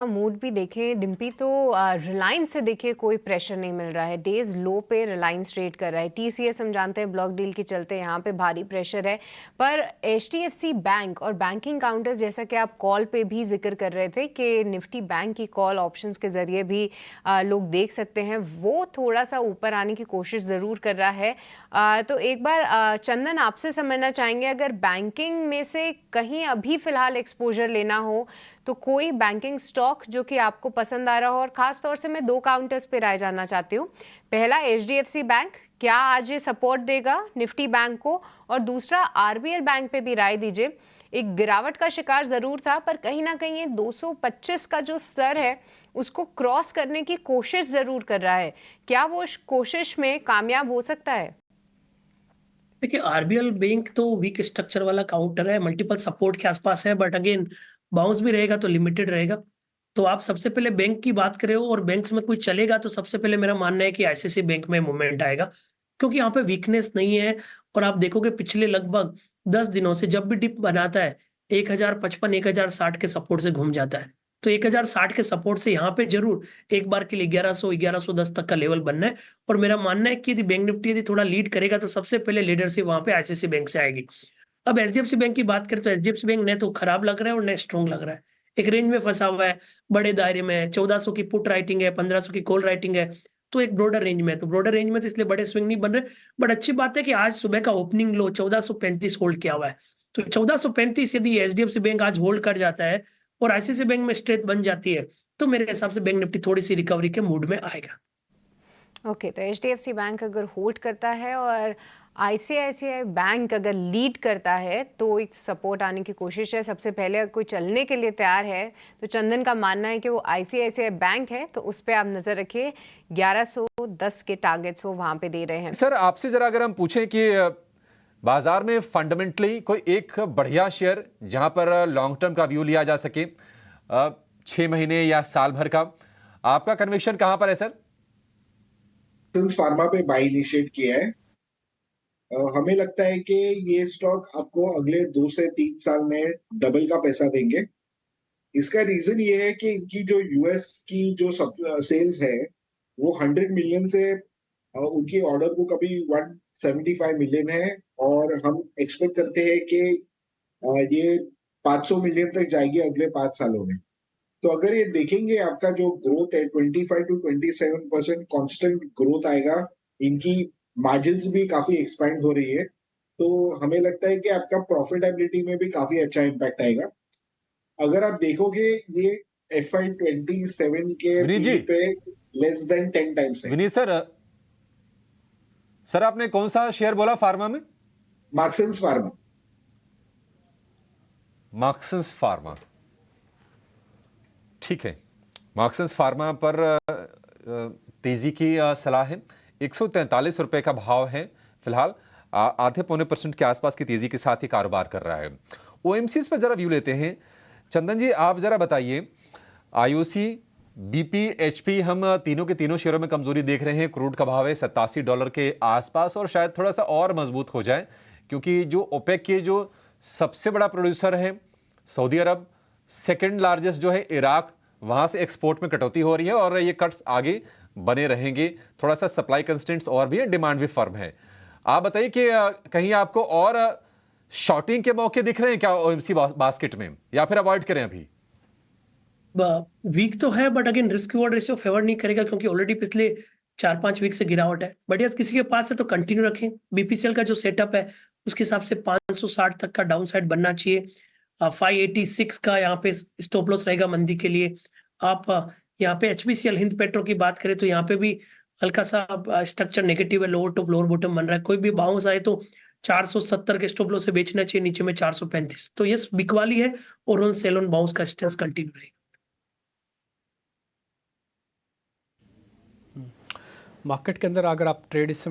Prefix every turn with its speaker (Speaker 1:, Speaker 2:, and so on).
Speaker 1: Mood भी देखें डिम्पी तो रिलायंस से देखिए कोई प्रेशर नहीं मिल रहा है। डेज लो पे रिलायंस ट्रेड कर रहा है। टीसीएस हम जानते हैं ब्लॉक डील के चलते यहाँ पे भारी प्रेशर है। पर एचडीएफसी बैंक और बैंकिंग काउंटर्स, जैसा कि आप कॉल पे भी जिक्र कर रहे थे कि निफ्टी बैंक की कॉल ऑप्शंस के जरिए भी लोग देख सकते हैं, वो थोड़ा सा ऊपर आने की कोशिश ज़रूर कर रहा है। तो एक बार चंदन आपसे समझना चाहेंगे, अगर बैंकिंग में से कहीं अभी फिलहाल एक्सपोजर लेना हो तो कोई बैंकिंग स्टॉक जो कि आपको पसंद आ रहा हो, और खास तौर से मैं दो काउंटर्स पे राय जानना चाहती हूँ। पहला, एचडीएफसी बैंक क्या आज ये सपोर्ट देगा निफ्टी बैंक को, और दूसरा आरबीएल बैंक पे भी राय दीजिए। एक गिरावट का शिकार जरूर था, पर कहीं ना कहीं ये 225 का जो स्तर है उसको क्रॉस करने की कोशिश जरूर कर रहा है। क्या वो उस कोशिश में कामयाब हो सकता है?
Speaker 2: देखिए, आरबीएल बैंक तो वीक स्ट्रक्चर वाला काउंटर है, मल्टीपल सपोर्ट के आसपास है, बट अगेन बाउंस भी रहेगा तो लिमिटेड रहेगा। तो आप सबसे पहले बैंक की बात कर रहे हो और बैंक्स में कोई चलेगा तो सबसे पहले मेरा मानना है कि आईसीआईसीआई बैंक में मूवमेंट आएगा, क्योंकि यहाँ पे वीकनेस नहीं है। और आप देखोगे पिछले लगभग 10 दिनों से जब भी डिप बनाता है 1055 1060 के सपोर्ट से घूम जाता है। तो 1060 के सपोर्ट से यहाँ पे जरूर एक बार के लिए 1100 1110 तक का लेवल बनना है। और मेरा मानना है कि यदि बैंक निफ्टी यदि थोड़ा लीड करेगा तो सबसे पहले लीडरशिप वहां पे आईसीआईसीआई बैंक से आएगी। अब एचडीएफसी बैंक की बात करें तो एचडीएफसी बैंक न तो खराब लग रहा है और न स्ट्रॉन्ग लग रहा है। एक रेंज में फंसा हुआ है, बड़े दायरे में है, 1400 की पुट राइटिंग है, 1500 की कॉल राइटिंग है। तो एक ब्रॉडर रेंज में है, तो ब्रॉडर रेंज में तो इसलिए बड़े स्विंग नहीं बन रहे। बट अच्छी बात है कि आज सुबह का ओपनिंग लो 1435 होल्ड किया हुआ है। तो 1435 यदि एचडीएफसी बैंक आज होल्ड कर जाता है और आईसीआईसीआई बैंक में स्ट्रेंथ बन जाती है, तो मेरे हिसाब से बैंक निफ्टी थोड़ी सी रिकवरी के मूड में आएगा।
Speaker 1: ओके, तो एचडीएफसी बैंक अगर होल्ड करता है और आईसीआईसीआई बैंक अगर लीड करता है तो एक सपोर्ट आने की कोशिश है। सबसे पहले अगर कोई चलने के लिए तैयार है तो चंदन का मानना है कि वो आईसीआईसीआई बैंक है, तो उस पर आप नज़र रखिए। 1110 के टारगेट्स वो वहाँ पे दे रहे हैं।
Speaker 3: सर आपसे जरा अगर हम पूछें कि बाजार में फंडामेंटली कोई एक बढ़िया शेयर जहां पर लॉन्ग टर्म का व्यू लिया जा सके, 6 महीने या साल भर का, आपका कन्विक्शन कहां पर है सर?
Speaker 4: फार्मा पे बाय इनिशिएट किया है। हमें लगता है कि ये स्टॉक आपको अगले 2 से 3 साल में डबल का पैसा देंगे। इसका रीजन ये है कि इनकी जो यूएस की जो सेल्स है वो 100 मिलियन से उनकी ऑर्डर बुक अभी 175 मिलियन है, और हम एक्सपेक्ट करते हैं कि ये 500 मिलियन तक जाएगी अगले 5 सालों में। तो अगर ये देखेंगे आपका जो ग्रोथ है 25 टू 27% कांस्टेंट ग्रोथ आएगा। इनकी मार्जिन्स भी काफी एक्सपैंड हो रही है, तो हमें लगता है कि आपका प्रॉफिटेबिलिटी में भी काफी अच्छा इम्पैक्ट आएगा। अगर आप देखोगे ये FY27 के
Speaker 3: विनीत जी,
Speaker 4: पीई पे लेस देन 10 टाइम्स है।
Speaker 3: विनीत सर, सर आपने कौन सा शेयर बोला फार्मा में?
Speaker 4: मार्क्सन्स फार्मा।
Speaker 3: मार्क्सन्स फार्मा, ठीक है। मार्क्सन्स फार्मा पर तेजी की सलाह है। 143 रुपए का भाव है फिलहाल। आधे पौने % के आसपास की तेजी के साथ ही कारोबार कर रहा है। ओएमसीज पर जरा व्यू लेते हैं। चंदन जी आप जरा बताइए, आईओसी, बीपी, एचपी, हम तीनों के तीनों शेयरों में कमजोरी देख रहे हैं। क्रूड का भाव है $87 के आसपास और शायद थोड़ा सा और मजबूत हो जाए, क्योंकि जो ओपेक के जो सबसे बड़ा प्रोड्यूसर है सऊदी अरब, सेकंड लार्जेस्ट जो है इराक, वहां से एक्सपोर्ट में कटौती हो रही है और ये कट्स आगे बने रहेंगे। थोड़ा सा सप्लाई कंस्ट्रेंट्स और भी है, डिमांड भी फर्म है। आप बताइए कि कहीं आपको और शॉर्टिंग के मौके दिख रहे हैं क्या ओएमसी बास्केट में, या फिर अवॉइड करें अभी?
Speaker 2: वीक तो है, but again risk reward ratio favour नहीं करेगा, क्योंकि ऑलरेडी पिछले 4-5 वीक से गिरावट है। बट यस, किसी के पास है तो कंटिन्यू रखें। बीपीसीएल का जो सेटअप है उसके हिसाब से 560 तक का डाउन साइड बनना चाहिए। 586 का यहाँ पे स्टॉप लॉस रहेगा मंदी के लिए। आप यहाँ पे एचपीसीएल हिंद पेट्रो की बात करें तो यहाँ पे भी हल्का सा स्ट्रक्चर नेगेटिव है, लोअर टॉप लोअर बॉटम बन रहा है। कोई भी बाउंस आए तो 470 के स्टॉप लॉस से बेचना चाहिए, नीचे में 435। तो यस, बिकवाली है और ऑन सेल ऑन बाउंस का स्टेंस कंटिन्यू रहेगा।
Speaker 5: मार्केट के अंदर अगर आप ट्रेड इस समय